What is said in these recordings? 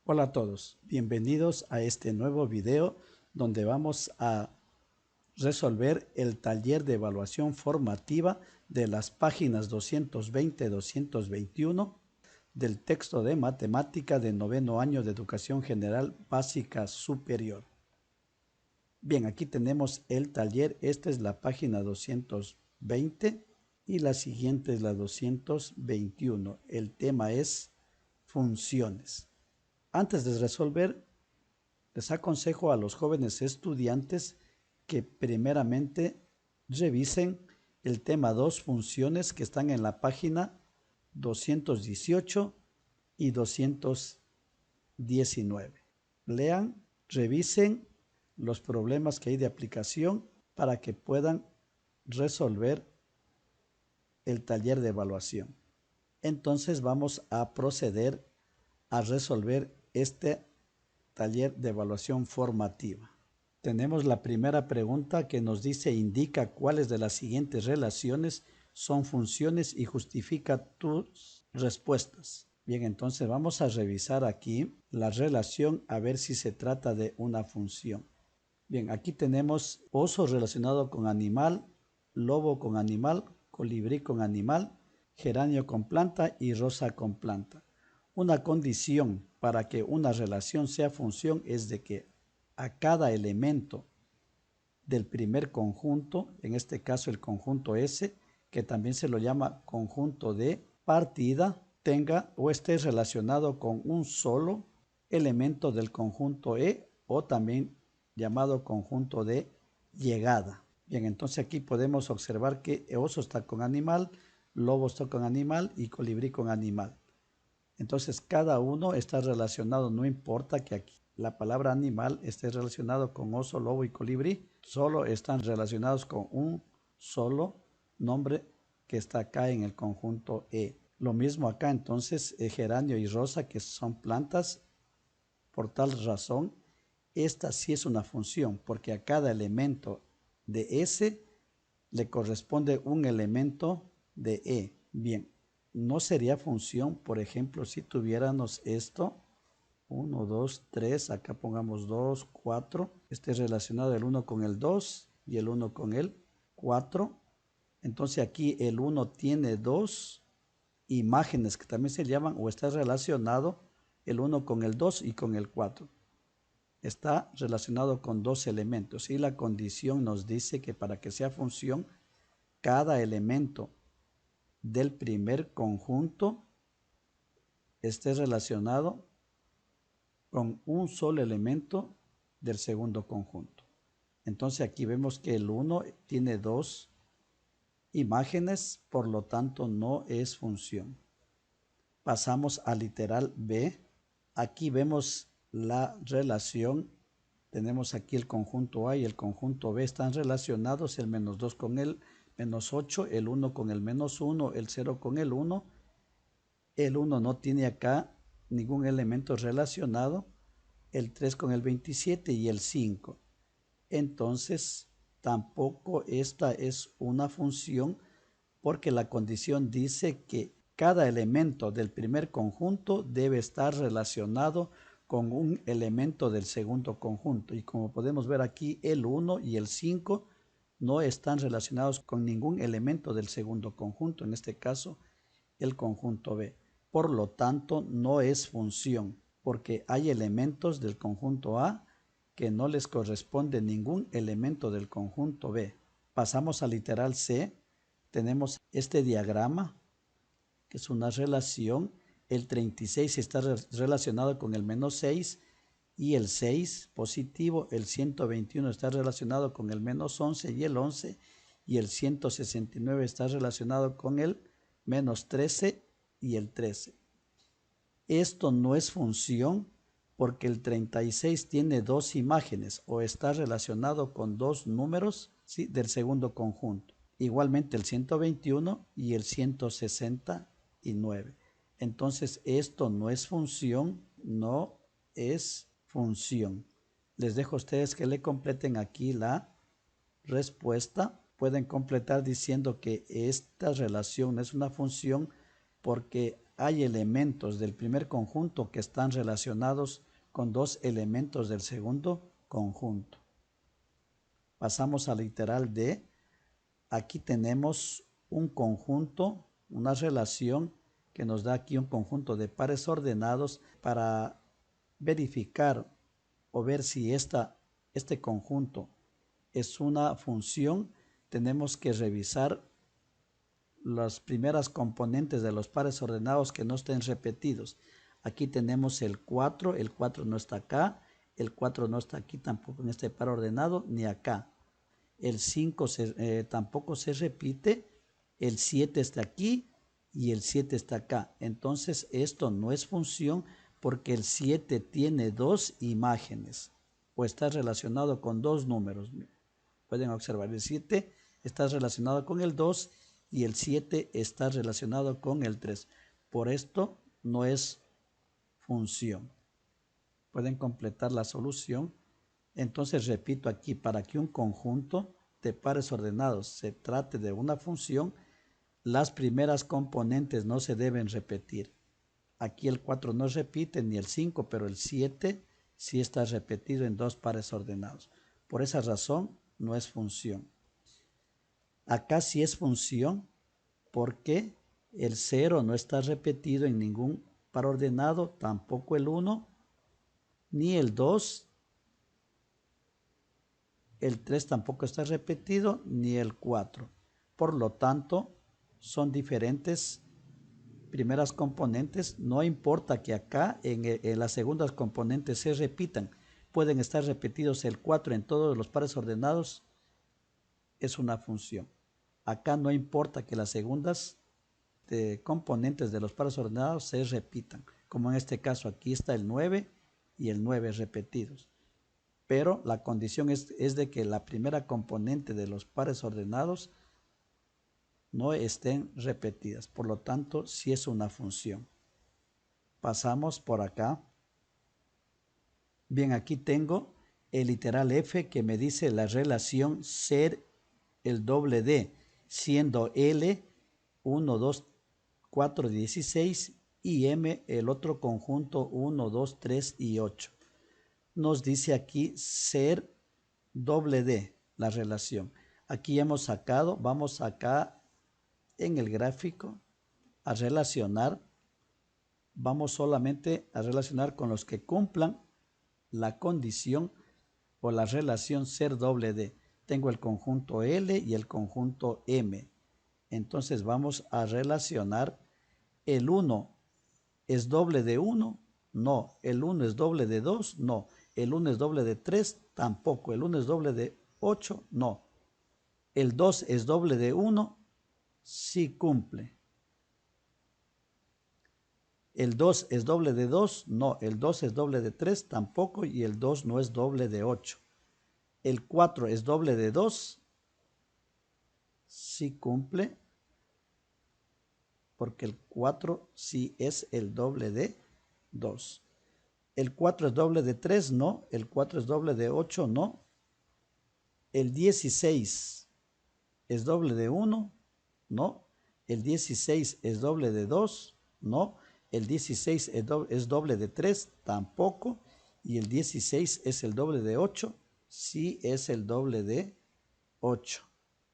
Hola a todos, bienvenidos a este nuevo video donde vamos a resolver el taller de evaluación formativa de las páginas 220-221 del texto de matemática de noveno año de educación general básica superior. Bien, aquí tenemos el taller, esta es la página 220 y la siguiente es la 221. El tema es funciones. Antes de resolver, les aconsejo a los jóvenes estudiantes que primeramente revisen el tema 2 funciones que están en la página 218 y 219. Lean, revisen los problemas que hay de aplicación para que puedan resolver el taller de evaluación. Entonces vamos a proceder a resolver este taller de evaluación formativa. Tenemos la primera pregunta que nos dice: indica cuáles de las siguientes relaciones son funciones y justifica tus respuestas. Bien, entonces vamos a revisar aquí la relación a ver si se trata de una función. Bien, aquí tenemos oso relacionado con animal, lobo con animal, colibrí con animal, geranio con planta y rosa con planta. Una condición para que una relación sea función es de que a cada elemento del primer conjunto, en este caso el conjunto S, que también se lo llama conjunto de partida, tenga o esté relacionado con un solo elemento del conjunto E, o también llamado conjunto de llegada. Bien, entonces aquí podemos observar que oso está con animal, lobo está con animal y colibrí con animal. Entonces cada uno está relacionado, no importa que aquí la palabra animal esté relacionado con oso, lobo y colibrí, solo están relacionados con un solo nombre que está acá en el conjunto E. Lo mismo acá, entonces geranio y rosa, que son plantas. Por tal razón, esta sí es una función, porque a cada elemento de S le corresponde un elemento de E. Bien, no sería función, por ejemplo, si tuviéramos esto, 1, 2, 3, acá pongamos 2, 4, esté relacionado el 1 con el 2 y el 1 con el 4. Entonces aquí el 1 tiene dos imágenes que también se llaman, o está relacionado el 1 con el 2 y con el 4. Está relacionado con dos elementos y la condición nos dice que para que sea función, cada elemento del primer conjunto esté relacionado con un solo elemento del segundo conjunto. Entonces aquí vemos que el 1 tiene dos imágenes, por lo tanto no es función. Pasamos al literal B. Aquí vemos la relación. Tenemos aquí el conjunto A y el conjunto B están relacionados, el menos 2 con el menos 8, el 1 con el menos 1, el 0 con el 1. El 1 no tiene acá ningún elemento relacionado, el 3 con el 27 y el 5. Entonces, tampoco esta es una función, porque la condición dice que cada elemento del primer conjunto debe estar relacionado con un elemento del segundo conjunto. Y como podemos ver aquí, el 1 y el 5 no están relacionados con ningún elemento del segundo conjunto, en este caso el conjunto B. Por lo tanto, no es función, porque hay elementos del conjunto A que no les corresponde ningún elemento del conjunto B. Pasamos al literal C. Tenemos este diagrama, que es una relación. El 36 está relacionado con el menos 6 y el 6 positivo. El 121 está relacionado con el menos 11 y el 11. Y el 169 está relacionado con el menos 13 y el 13. Esto no es función porque el 36 tiene dos imágenes, o está relacionado con dos números, ¿sí?, del segundo conjunto. Igualmente el 121 y el 169. Entonces esto no es función, no es función. Les dejo a ustedes que le completen aquí la respuesta. Pueden completar diciendo que esta relación no es una función porque hay elementos del primer conjunto que están relacionados con dos elementos del segundo conjunto. Pasamos al literal D. Aquí tenemos un conjunto, una relación que nos da aquí un conjunto de pares ordenados. Para verificar o ver si este conjunto es una función, tenemos que revisar las primeras componentes de los pares ordenados que no estén repetidos. Aquí tenemos el 4 no está acá, el 4 no está aquí tampoco en este par ordenado, ni acá. El 5 tampoco se repite, el 7 está aquí y el 7 está acá. Entonces esto no es función porque el 7 tiene dos imágenes o está relacionado con dos números. Pueden observar, el 7 está relacionado con el 2 y el 7 está relacionado con el 3. Por esto no es función. Pueden completar la solución. Entonces repito aquí, para que un conjunto de pares ordenados se trate de una función, las primeras componentes no se deben repetir. Aquí el 4 no repite ni el 5, pero el 7 sí está repetido en dos pares ordenados. Por esa razón no es función. Acá sí es función porque el 0 no está repetido en ningún par ordenado, tampoco el 1, ni el 2, el 3 tampoco está repetido, ni el 4. Por lo tanto, son diferentes primeras componentes. No importa que acá en las segundas componentes se repitan. Pueden estar repetidos el 4 en todos los pares ordenados. Es una función. Acá no importa que las segundas componentes de los pares ordenados se repitan. Como en este caso, aquí está el 9 y el 9 repetidos. Pero la condición es de que la primera componente de los pares ordenados no estén repetidas. Por lo tanto, sí es una función. Pasamos por acá. Bien, aquí tengo el literal F que me dice la relación ser el doble D, siendo L 1, 2, 4, 16 y M el otro conjunto 1, 2, 3 y 8. Nos dice aquí ser doble D, la relación. Aquí hemos sacado, vamos acá en el gráfico a relacionar, vamos solamente a relacionar con los que cumplan la condición o la relación ser doble D. Tengo el conjunto L y el conjunto M. Entonces vamos a relacionar. El 1 es doble de 1, no. El 1 es doble de 2, no. El 1 es doble de 3, tampoco. El 1 es doble de 8, no. El 2 es doble de 1, sí cumple. El 2 es doble de 2, no. El 2 es doble de 3, tampoco. Y el 2 no es doble de 8. El 4 es doble de 2, sí cumple, porque el 4 sí es el doble de 2. El 4 es doble de 3, no. El 4 es doble de 8, no. El 16 es doble de 1, no. El 16 es doble de 2, no. El 16 es doble de 3, tampoco. Y el 16 es el doble de 8, sí es el doble de 8.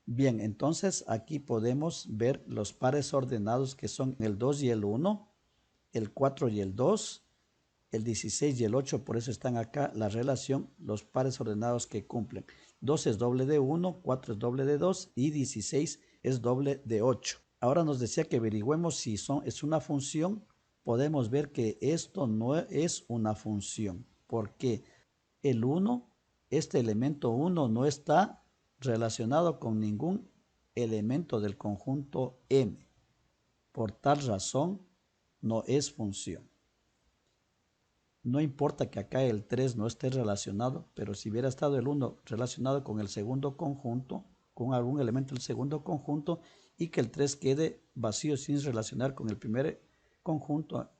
Bien, entonces aquí podemos ver los pares ordenados que son el 2 y el 1, el 4 y el 2, el 16 y el 8, por eso están acá la relación, los pares ordenados que cumplen. 2 es doble de 1, 4 es doble de 2 y 16 es doble de 8. Ahora nos decía que averigüemos si es una función. Podemos ver que esto no es una función, porque el 1, este elemento 1 no está relacionado con ningún elemento del conjunto M. Por tal razón, no es función. No importa que acá el 3 no esté relacionado, pero si hubiera estado el 1 relacionado con el segundo conjunto, con algún elemento del segundo conjunto, y que el 3 quede vacío sin relacionar con el primer conjunto,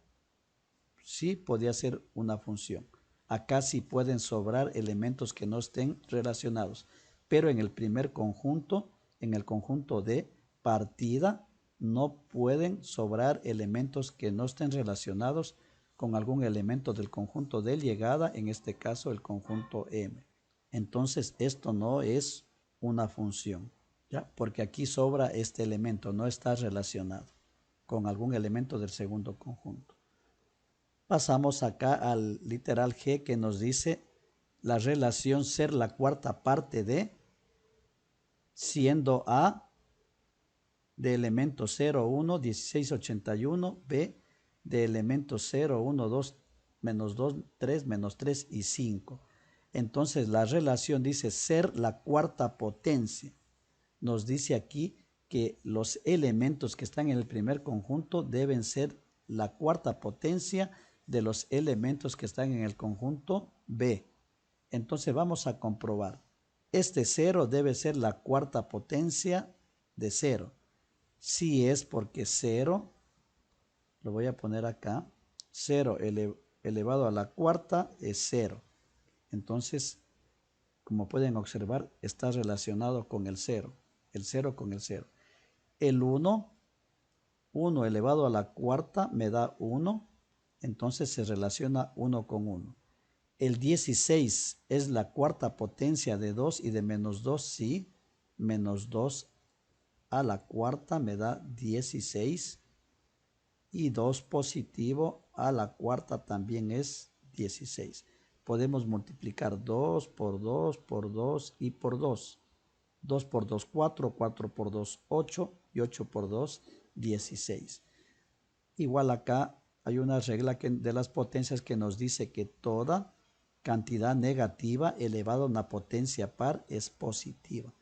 sí podía ser una función. Acá sí pueden sobrar elementos que no estén relacionados, pero en el primer conjunto, en el conjunto de partida, no pueden sobrar elementos que no estén relacionados con algún elemento del conjunto de llegada, en este caso el conjunto M. Entonces esto no es una función, ¿ya? Porque aquí sobra este elemento, no está relacionado con algún elemento del segundo conjunto. Pasamos acá al literal G, que nos dice la relación ser la cuarta parte de, siendo A de elemento 0, 1, 16, 81, B de elemento 0, 1, 2, menos 2, 3, menos 3 y 5. Entonces la relación dice ser la cuarta potencia. Nos dice aquí que los elementos que están en el primer conjunto deben ser la cuarta potencia de los elementos que están en el conjunto B. Entonces vamos a comprobar. Este 0 debe ser la cuarta potencia de 0. Si es porque 0, lo voy a poner acá, 0 elevado a la cuarta es 0. Entonces, como pueden observar, está relacionado con el 0 con el 0. El 1 elevado a la cuarta me da 1, entonces se relaciona 1 con 1. El 16 es la cuarta potencia de 2 y de menos 2, sí, menos 2 a la cuarta me da 16 y 2 positivo a la cuarta también es 16. Podemos multiplicar 2 por 2 por 2 y por 2. 2 por 2, 4, 4 por 2, 8 y 8 por 2, 16. Igual acá hay una regla de las potencias que nos dice que toda cantidad negativa elevada a una potencia par es positiva.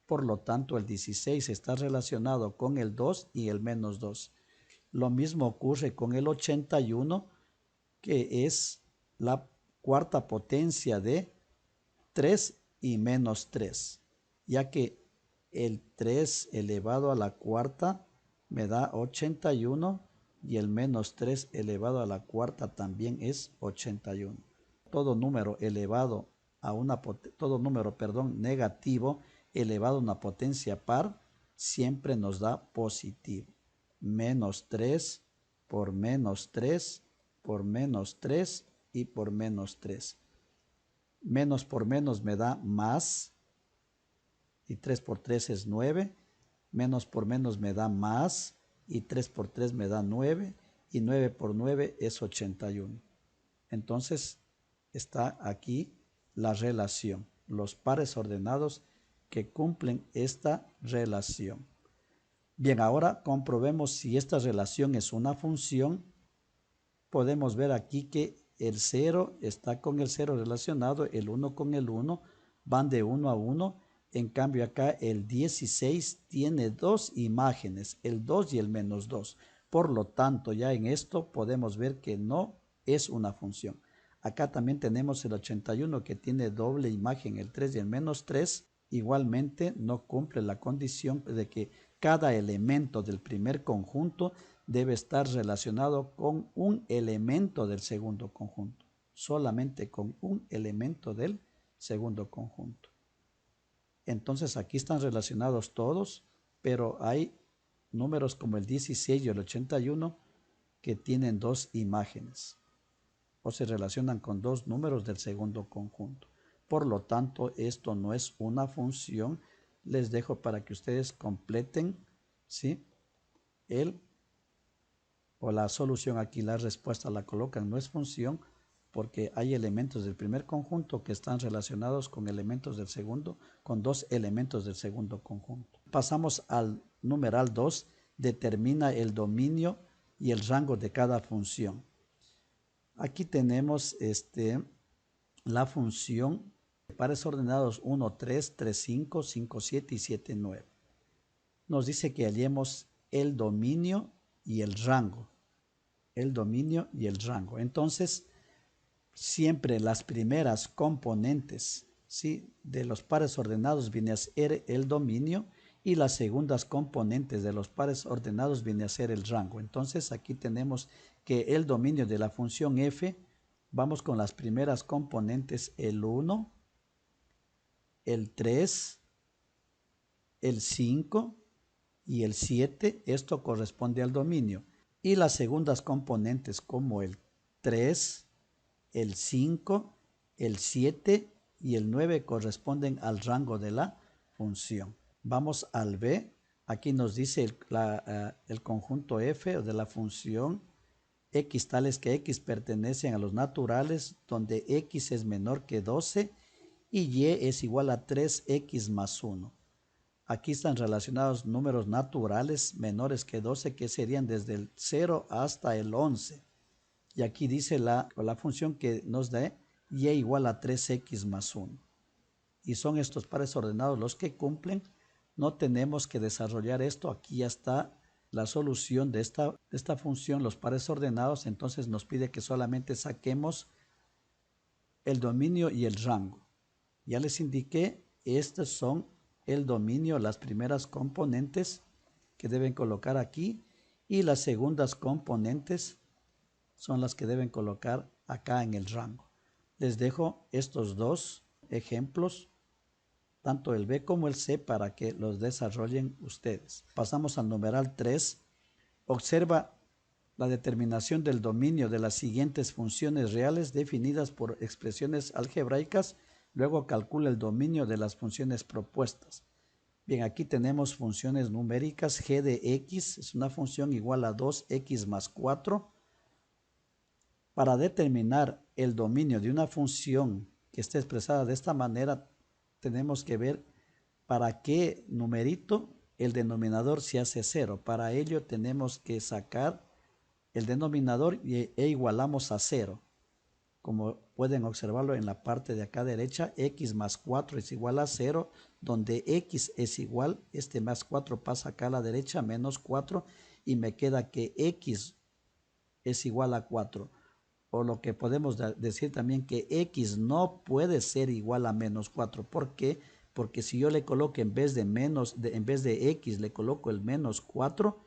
Por lo tanto, el 16 está relacionado con el 2 y el menos 2. Lo mismo ocurre con el 81, que es la cuarta potencia de 3 y menos 3, ya que el 3 elevado a la cuarta me da 81 y el menos 3 elevado a la cuarta también es 81. Todo número elevado a negativo elevado a una potencia par siempre nos da positivo. Menos 3 por menos 3 por menos 3 y por menos 3. Menos por menos me da más, y 3 por 3 es 9. Menos por menos me da más, y 3 por 3 me da 9, y 9 por 9 es 81. Entonces está aquí la relación, los pares ordenados que cumplen esta relación. Bien, ahora comprobemos si esta relación es una función. Podemos ver aquí que el 0 está con el 0 relacionado, el 1 con el 1, van de 1 a 1. En cambio acá el 16 tiene dos imágenes, el 2 y el menos 2. Por lo tanto, ya en esto podemos ver que no es una función. Acá también tenemos el 81 que tiene doble imagen, el 3 y el menos 3. Igualmente no cumple la condición de que cada elemento del primer conjunto debe estar relacionado con un elemento del segundo conjunto, solamente con un elemento del segundo conjunto. Entonces aquí están relacionados todos, pero hay números como el 16 y el 81 que tienen dos imágenes o se relacionan con dos números del segundo conjunto. Por lo tanto, esto no es una función. Les dejo para que ustedes completen, ¿sí?, la solución. Aquí la respuesta la colocan, no es función, porque hay elementos del primer conjunto que están relacionados con elementos del segundo, con dos elementos del segundo conjunto. Pasamos al numeral 2, determina el dominio y el rango de cada función. Aquí tenemos la función de pares ordenados 1, 3, 3, 5, 5, 7 y 7, 9. Nos dice que hallemos el dominio y el rango. El dominio y el rango. Entonces, siempre las primeras componentes, ¿sí?, de los pares ordenados viene a ser el dominio y las segundas componentes de los pares ordenados viene a ser el rango. Entonces, aquí tenemos que el dominio de la función f, vamos con las primeras componentes, el 1, el 3, el 5 y el 7, esto corresponde al dominio. Y las segundas componentes como el 3, el 5, el 7 y el 9 corresponden al rango de la función. Vamos al B. Aquí nos dice el conjunto F de la función x tales que x pertenecen a los naturales donde x es menor que 12 y y es igual a 3x más 1. Aquí están relacionados números naturales menores que 12 que serían desde el 0 hasta el 11. Y aquí dice la función que nos da y igual a 3x más 1. Y son estos pares ordenados los que cumplen. No tenemos que desarrollar esto. Aquí ya está la solución de esta función, los pares ordenados. Entonces nos pide que solamente saquemos el dominio y el rango. Ya les indiqué, estos son el dominio, las primeras componentes que deben colocar aquí, y las segundas componentes son las que deben colocar acá en el rango. Les dejo estos dos ejemplos, tanto el B como el C, para que los desarrollen ustedes. Pasamos al numeral 3. Observa la determinación del dominio de las siguientes funciones reales definidas por expresiones algebraicas. Luego calcula el dominio de las funciones propuestas. Bien, aquí tenemos funciones numéricas. G de x es una función igual a 2x más 4. Para determinar el dominio de una función que esté expresada de esta manera, tenemos que ver para qué numerito el denominador se hace 0. Para ello tenemos que sacar el denominador e igualamos a 0. Como pueden observarlo en la parte de acá derecha, x más 4 es igual a 0, donde x es igual, este más 4 pasa acá a la derecha, menos 4, y me queda que x es igual a 4. O lo que podemos decir también que x no puede ser igual a menos 4. ¿Por qué? Porque si yo le coloco en vez de x, le coloco el menos 4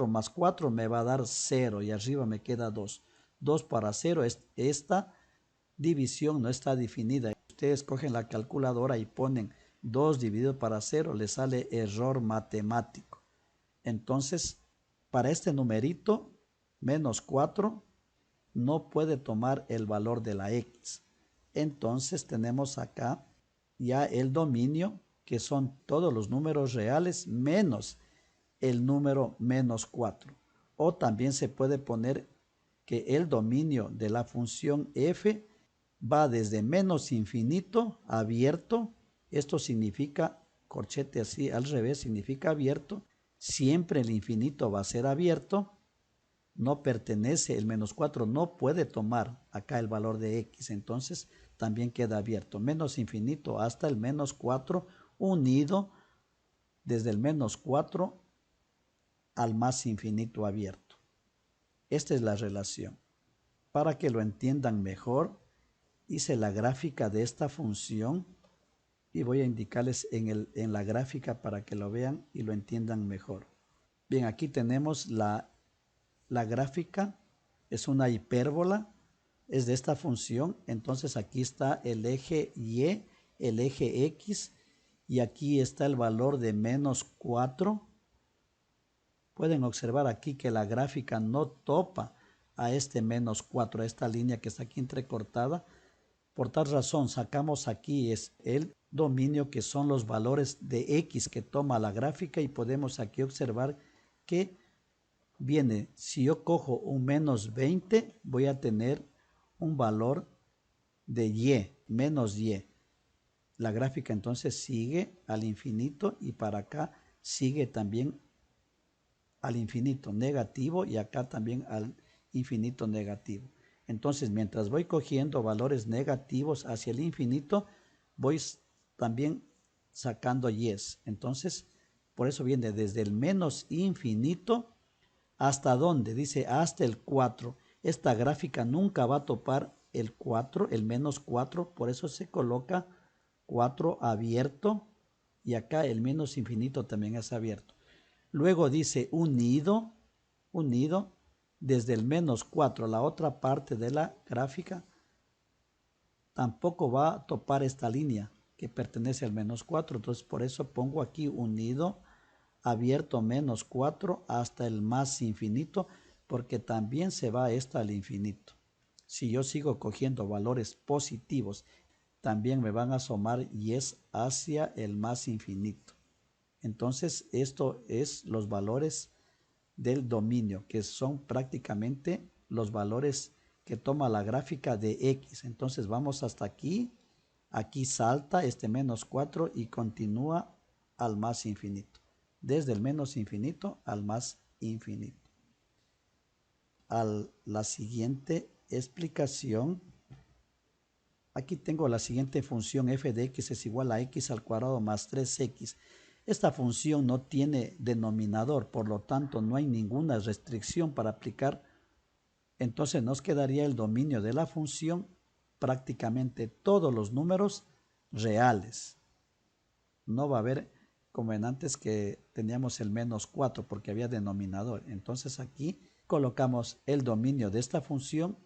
más 4 me va a dar 0 y arriba me queda 2. 2 para 0, esta división no está definida. Ustedes cogen la calculadora y ponen 2 dividido para 0, les sale error matemático. Entonces, para este numerito, menos 4 no puede tomar el valor de la x. Entonces tenemos acá ya el dominio, que son todos los números reales menos el número menos 4. O también se puede poner que el dominio de la función f va desde menos infinito abierto. Esto significa, corchete así al revés, significa abierto. Siempre el infinito va a ser abierto. No pertenece, el menos 4 no puede tomar acá el valor de x, entonces también queda abierto. Menos infinito hasta el menos 4 unido desde el menos 4 al más infinito abierto. Esta es la relación. Para que lo entiendan mejor, hice la gráfica de esta función y voy a indicarles en la gráfica para que lo vean y lo entiendan mejor. Bien, aquí tenemos la gráfica, es una hipérbola, es de esta función. Entonces aquí está el eje y, el eje x, y aquí está el valor de menos 4. Pueden observar aquí que la gráfica no topa a este menos 4, a esta línea que está aquí entrecortada. Por tal razón sacamos aquí es el dominio, que son los valores de x que toma la gráfica, y podemos aquí observar que viene, si yo cojo un menos 20, voy a tener un valor de y, menos y. La gráfica entonces sigue al infinito y para acá sigue también al infinito negativo y acá también al infinito negativo. Entonces, mientras voy cogiendo valores negativos hacia el infinito, voy también sacando yes. Entonces, por eso viene desde el menos infinito hasta dónde, dice hasta el 4. Esta gráfica nunca va a topar el 4, el menos 4, por eso se coloca 4 abierto y acá el menos infinito también es abierto. Luego dice unido desde el menos 4, la otra parte de la gráfica tampoco va a topar esta línea que pertenece al menos 4, entonces por eso pongo aquí unido abierto menos 4 hasta el más infinito, porque también se va esta al infinito. Si yo sigo cogiendo valores positivos, también me van a asomar y es hacia el más infinito. Entonces, esto es los valores del dominio, que son prácticamente los valores que toma la gráfica de X. Entonces, vamos hasta aquí. Aquí salta este menos 4 y continúa al más infinito. Desde el menos infinito al más infinito. La siguiente explicación. Aquí tengo la siguiente función f de x es igual a x al cuadrado más 3x. Esta función no tiene denominador, por lo tanto no hay ninguna restricción para aplicar. Entonces nos quedaría el dominio de la función prácticamente todos los números reales. No va a haber como en antes que teníamos el menos 4 porque había denominador. Entonces aquí colocamos el dominio de esta función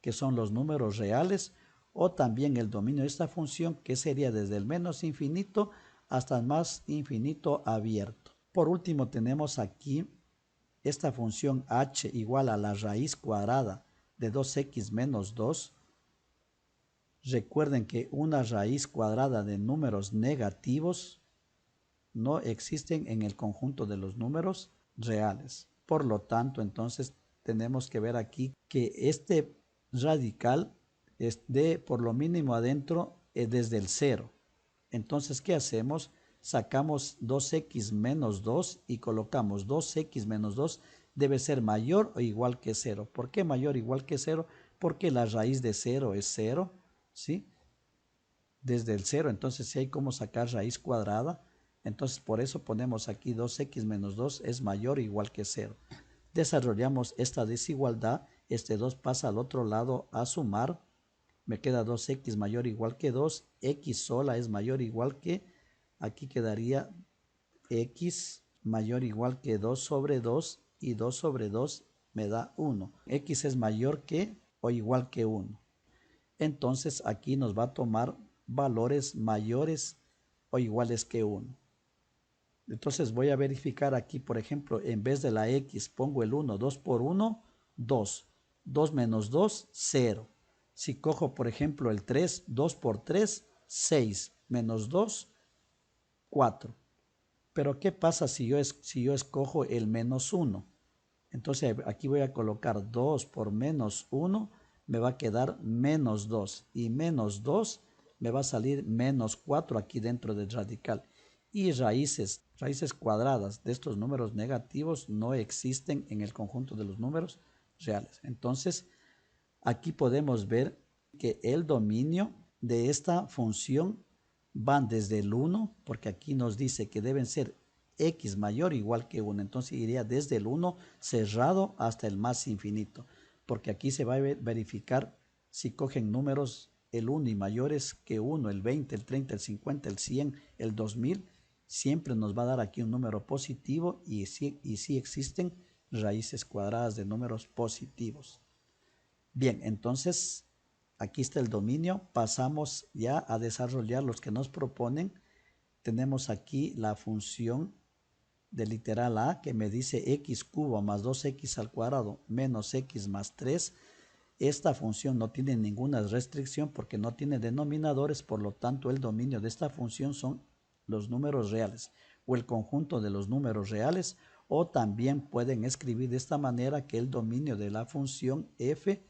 que son los números reales o también el dominio de esta función que sería desde el menos infinito hasta el más infinito abierto. Por último tenemos aquí esta función h igual a la raíz cuadrada de 2x menos 2. Recuerden que una raíz cuadrada de números negativos no existen en el conjunto de los números reales. Por lo tanto, entonces tenemos que ver aquí que este radical es de por lo mínimo adentro desde el 0. Entonces, ¿qué hacemos? Sacamos 2x menos 2 y colocamos 2x menos 2 debe ser mayor o igual que 0. ¿Por qué mayor o igual que 0? Porque la raíz de 0 es 0, ¿sí? Desde el 0, entonces si hay como sacar raíz cuadrada, entonces por eso ponemos aquí 2x menos 2 es mayor o igual que 0. Desarrollamos esta desigualdad, este 2 pasa al otro lado a sumar, me queda 2x mayor o igual que 2, x sola es mayor o igual que, aquí quedaría x mayor o igual que 2 sobre 2 y 2 sobre 2 me da 1. X es mayor que o igual que 1. Entonces aquí nos va a tomar valores mayores o iguales que 1. Entonces voy a verificar aquí, por ejemplo, en vez de la x pongo el 1, 2 por 1, 2. 2 menos 2, 0. Si cojo, por ejemplo, el 3, 2 por 3, 6. Menos 2, 4. Pero ¿qué pasa si yo escojo el menos 1? Entonces aquí voy a colocar 2 por menos 1, me va a quedar menos 2. Y menos 2 me va a salir menos 4 aquí dentro del radical. Y raíces cuadradas de estos números negativos no existen en el conjunto de los números reales. Entonces, aquí podemos ver que el dominio de esta función van desde el 1, porque aquí nos dice que deben ser x mayor o igual que 1. Entonces iría desde el 1 cerrado hasta el más infinito, porque aquí se va a verificar si cogen números el 1 y mayores que 1, el 20, el 30, el 50, el 100, el 2000, siempre nos va a dar aquí un número positivo y sí existen raíces cuadradas de números positivos. Bien, entonces aquí está el dominio. Pasamos ya a desarrollar los que nos proponen. Tenemos aquí la función de literal A que me dice x cubo más 2x al cuadrado menos x más 3. Esta función no tiene ninguna restricción porque no tiene denominadores, por lo tanto el dominio de esta función son los números reales o el conjunto de los números reales, o también pueden escribir de esta manera que el dominio de la función f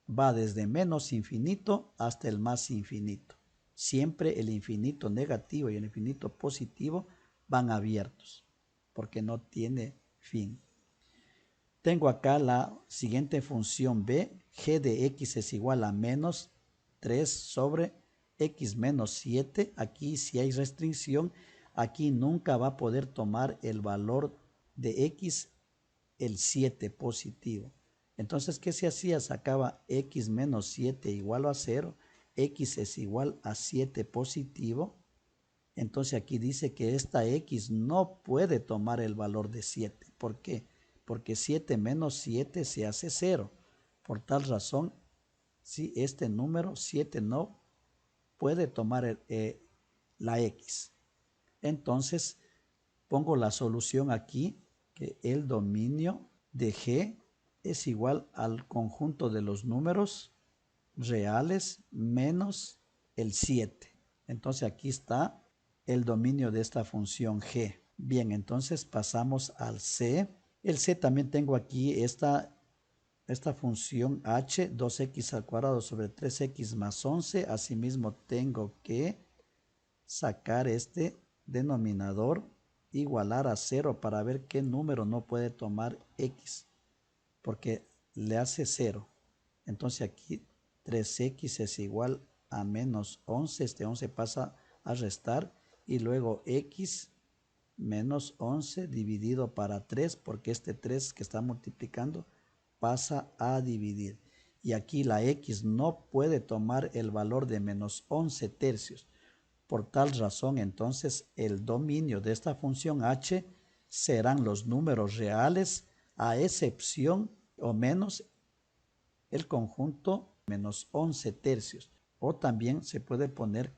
va desde menos infinito hasta el más infinito. Siempre el infinito negativo y el infinito positivo van abiertos porque no tiene fin. Tengo acá la siguiente función b, g de x es igual a menos 3 sobre x menos 7. Aquí si hay restricción, aquí nunca va a poder tomar el valor de x el 7 positivo. Entonces, ¿qué se hacía? Sacaba x menos 7 igual a 0, x es igual a 7 positivo. Entonces aquí dice que esta x no puede tomar el valor de 7. ¿Por qué? Porque 7 menos 7 se hace 0. Por tal razón, si este número 7 no puede tomar la x. Entonces, pongo la solución aquí, que el dominio de G es igual al conjunto de los números reales menos el 7. Entonces aquí está el dominio de esta función G. Bien, entonces pasamos al C. El C también tengo aquí esta función h, 2x al cuadrado sobre 3x más 11. Asimismo tengo que sacar este denominador, igualar a 0 para ver qué número no puede tomar x, porque le hace 0. Entonces aquí 3x es igual a menos 11. Este 11 pasa a restar y luego x menos 11 dividido para 3, porque este 3 que está multiplicando pasa a dividir. Y aquí la x no puede tomar el valor de menos 11 tercios. Por tal razón, entonces, el dominio de esta función h serán los números reales, a excepción o menos el conjunto menos 11 tercios. O también se puede poner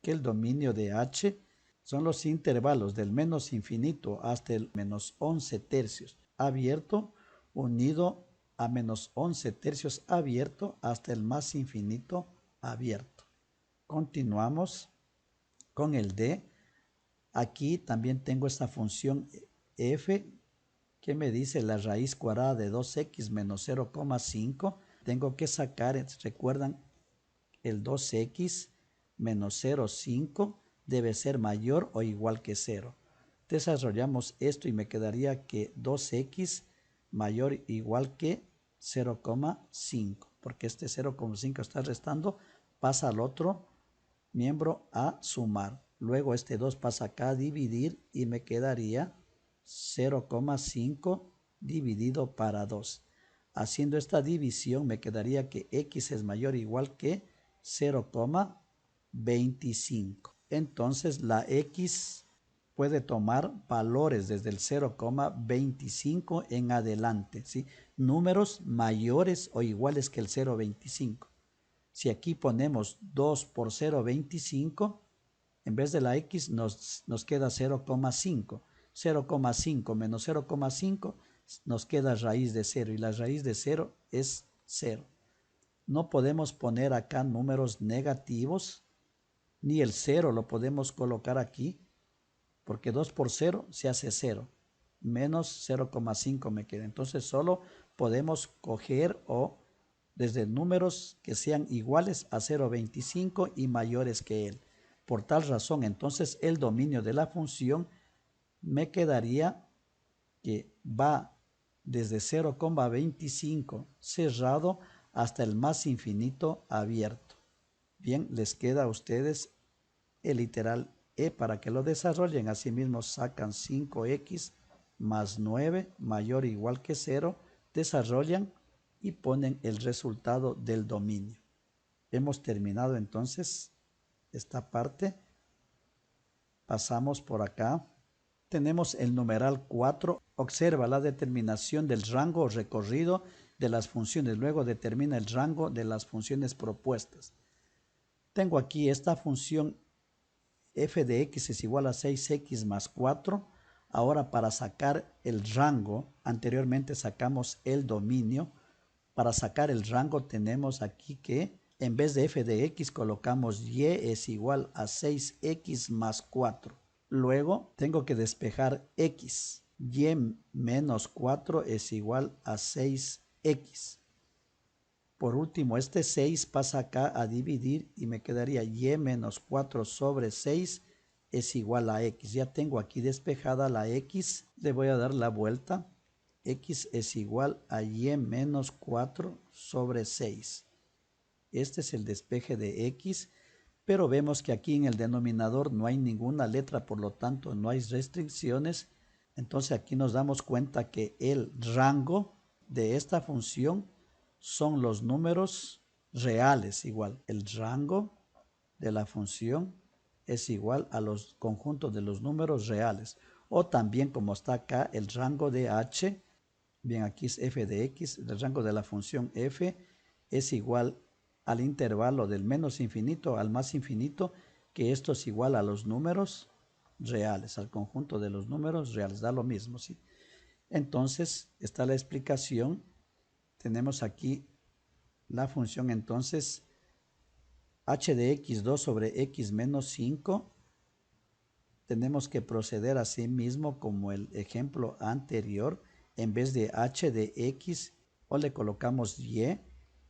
que el dominio de h son los intervalos del menos infinito hasta el menos 11 tercios abierto unido a menos 11 tercios abierto hasta el más infinito abierto. Continuamos con el D. Aquí también tengo esta función f que me dice la raíz cuadrada de 2x menos 0,5. Tengo que sacar, recuerdan, el 2x menos 0,5 debe ser mayor o igual que 0. Desarrollamos esto y me quedaría que 2x mayor o igual que 0,5, porque este 0,5 está restando, pasa al otro miembro a sumar. Luego este 2 pasa acá a dividir y me quedaría 0,5 dividido para 2. Haciendo esta división me quedaría que x es mayor o igual que 0,25. Entonces la x puede tomar valores desde el 0,25 en adelante, ¿sí? Números mayores o iguales que el 0,25. Si aquí ponemos 2 por 0,25, en vez de la x nos queda 0,5. 0,5 menos 0,5 nos queda raíz de 0 y la raíz de 0 es 0. No podemos poner acá números negativos, ni el 0 lo podemos colocar aquí, porque 2 por 0 se hace 0, menos 0,5 me queda. Entonces solo podemos coger o desde números que sean iguales a 0,25 y mayores que él. Por tal razón, entonces el dominio de la función me quedaría que va desde 0,25 cerrado hasta el más infinito abierto. Bien, les queda a ustedes el literal E para que lo desarrollen. Asimismo sacan 5x más 9 mayor o igual que 0, desarrollan y ponen el resultado del dominio. Hemos terminado entonces esta parte. Pasamos por acá. Tenemos el numeral 4. Observa la determinación del rango o recorrido de las funciones. Luego determina el rango de las funciones propuestas. Tengo aquí esta función f de x es igual a 6x más 4. Ahora para sacar el rango, anteriormente sacamos el dominio. Para sacar el rango tenemos aquí que en vez de f de x colocamos y es igual a 6x más 4. Luego tengo que despejar x. Y menos 4 es igual a 6x. Por último, este 6 pasa acá a dividir y me quedaría y menos 4 sobre 6 es igual a x. Ya tengo aquí despejada la x. Le voy a dar la vuelta. X es igual a y menos 4 sobre 6. Este es el despeje de x, pero vemos que aquí en el denominador no hay ninguna letra, por lo tanto no hay restricciones. Entonces aquí nos damos cuenta que el rango de esta función son los números reales igual. El rango de la función es igual a los conjuntos de los números reales. O también como está acá el rango de h, bien aquí es f de x, el rango de la función f es igual al intervalo del menos infinito al más infinito, que esto es igual a los números reales, al conjunto de los números reales, da lo mismo, ¿sí? Entonces, está la explicación. Tenemos aquí la función, entonces, h de x2 sobre x menos 5. Tenemos que proceder así mismo como el ejemplo anterior. En vez de h de x, o le colocamos y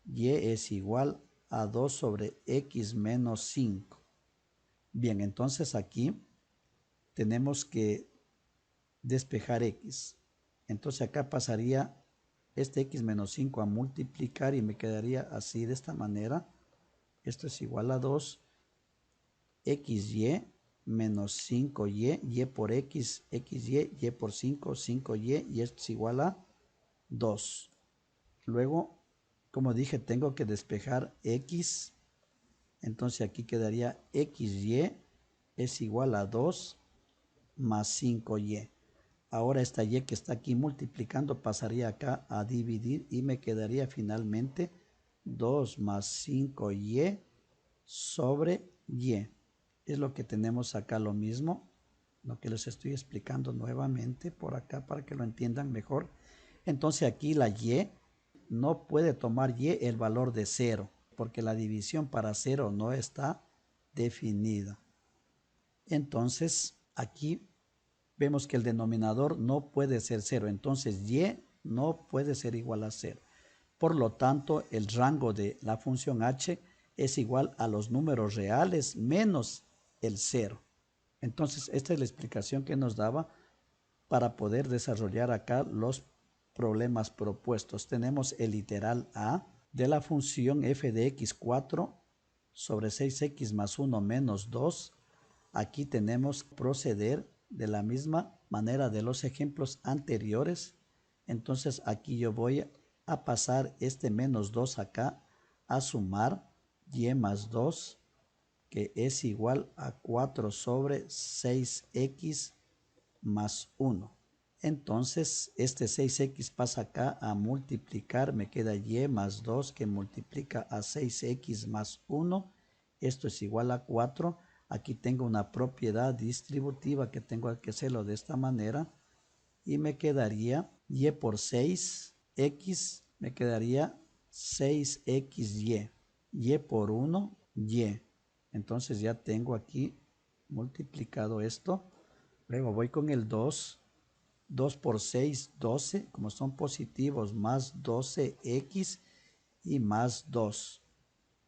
es igual a 2 sobre x menos 5. Bien, entonces aquí tenemos que despejar x. Entonces acá pasaría este x menos 5 a multiplicar y me quedaría así de esta manera. Esto es igual a 2, xy menos 5y, y por x, xy, y por 5, 5y, y esto es igual a 2. Luego, como dije, tengo que despejar x. Entonces aquí quedaría xy es igual a 2 más 5y. Ahora esta y que está aquí multiplicando pasaría acá a dividir y me quedaría finalmente 2 más 5y sobre y. Es lo que tenemos acá, lo mismo, lo que les estoy explicando nuevamente por acá para que lo entiendan mejor. Entonces aquí la y no puede tomar y el valor de 0 porque la división para 0 no está definida. Entonces aquí vemos que el denominador no puede ser 0, entonces y no puede ser igual a 0. Por lo tanto, el rango de la función h es igual a los números reales menos el 0. Entonces, esta es la explicación que nos daba para poder desarrollar acá los problemas propuestos. Tenemos el literal A de la función f de x4 sobre 6x más 1 menos 2. Aquí tenemos que proceder de la misma manera de los ejemplos anteriores. Entonces aquí yo voy a pasar este menos 2 acá a sumar y más 2, que es igual a 4 sobre 6x más 1. Entonces este 6x pasa acá a multiplicar, me queda y más 2 que multiplica a 6x más 1. Esto es igual a 4. Aquí tengo una propiedad distributiva que tengo que hacerlo de esta manera. Y me quedaría y por 6x, me quedaría 6xy. Y por 1, y. Entonces ya tengo aquí multiplicado esto. Luego voy con el 2. 2 por 6, 12. Como son positivos, más 12x y más 2.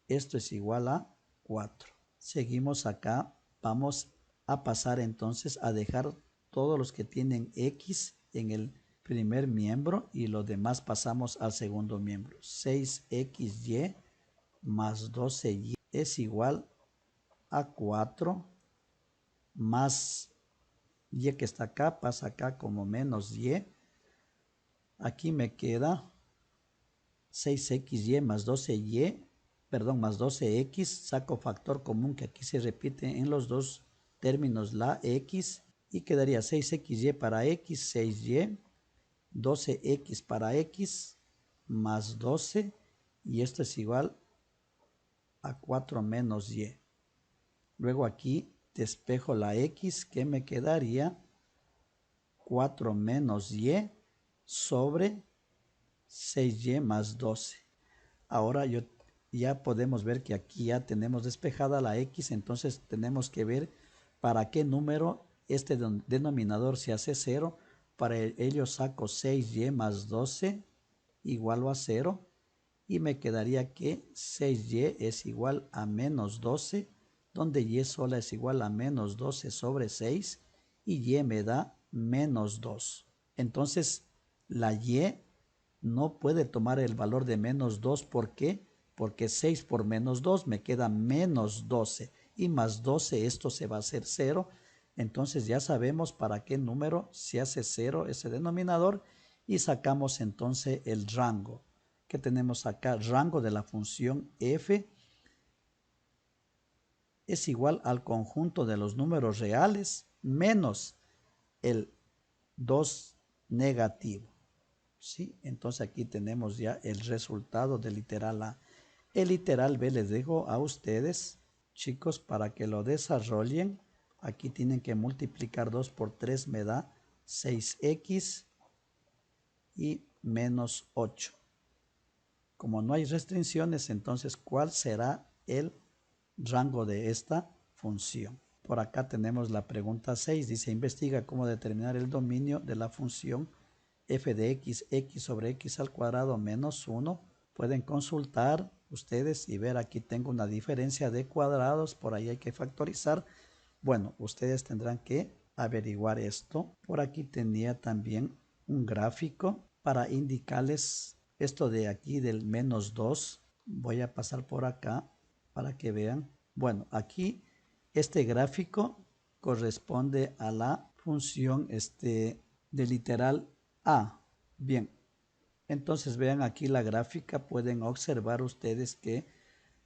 Esto es igual a 4. Seguimos acá. Vamos a pasar entonces a dejar todos los que tienen x en el primer miembro y los demás pasamos al segundo miembro. 6xy más 12y es igual a 4 más y que está acá, pasa acá como menos y. Aquí me queda 6xy más 12y, perdón, más 12x, saco factor común que aquí se repite en los dos términos la x y quedaría 6xy para x, 6y, 12x para x más 12 y esto es igual a 4 menos y. Luego aquí despejo la x que me quedaría 4 menos y sobre 6y más 12. Ahora ya podemos ver que aquí ya tenemos despejada la x, entonces tenemos que ver para qué número este denominador se hace 0. Para ello saco 6y más 12 igual a 0 y me quedaría que 6y es igual a menos 12, donde y sola es igual a menos 12 sobre 6 y y me da menos 2. Entonces la y no puede tomar el valor de menos 2. ¿Por qué? Porque 6 por menos 2 me queda menos 12 y más 12 esto se va a hacer 0. Entonces ya sabemos para qué número se hace 0 ese denominador y sacamos entonces el rango que tenemos acá. Rango de la función f es igual al conjunto de los números reales menos el 2 negativo. ¿Sí? Entonces aquí tenemos ya el resultado del literal A. El literal B les dejo a ustedes, chicos, para que lo desarrollen Aquí tienen que multiplicar 2 por 3 me da 6x y menos 8. Como no hay restricciones, entonces, ¿cuál será el rango de esta función? Por acá tenemos la pregunta 6. Dice, investiga cómo determinar el dominio de la función f de x sobre x al cuadrado menos 1. Pueden consultar ustedes y ver, aquí tengo una diferencia de cuadrados, por ahí hay que factorizar. Bueno, ustedes tendrán que averiguar esto. Por aquí tenía también un gráfico para indicarles esto de aquí del menos 2. Voy a pasar por acá para que vean. Bueno, aquí este gráfico corresponde a la función de literal a. Bien, entonces vean aquí la gráfica, pueden observar ustedes que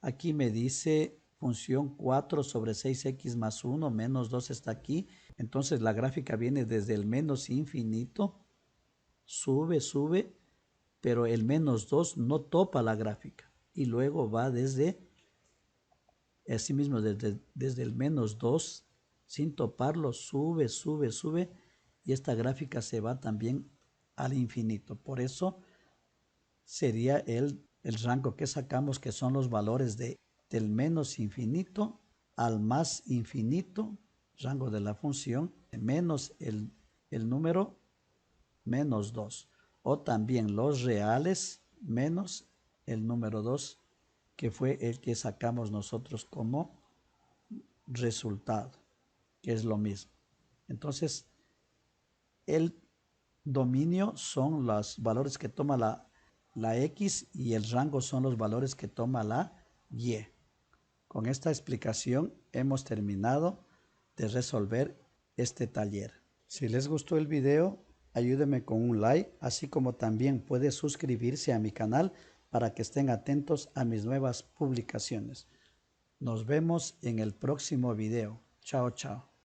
aquí me dice función 4 sobre 6x más 1 menos 2 está aquí. Entonces la gráfica viene desde el menos infinito, sube, pero el menos 2 no topa la gráfica. Y luego va desde, así mismo, desde el menos 2, sin toparlo, sube. Y esta gráfica se va también al infinito. Por eso sería el rango que sacamos, que son los valores del menos infinito al más infinito, rango de la función, menos el número menos 2. O también los reales menos el número 2, que fue el que sacamos nosotros como resultado, que es lo mismo. Entonces, el dominio son los valores que toma la X y el rango son los valores que toma la Y. Con esta explicación hemos terminado de resolver este taller. Si les gustó el video, ayúdenme con un like, así como también puede suscribirse a mi canal para que estén atentos a mis nuevas publicaciones. Nos vemos en el próximo video. Chao, chao.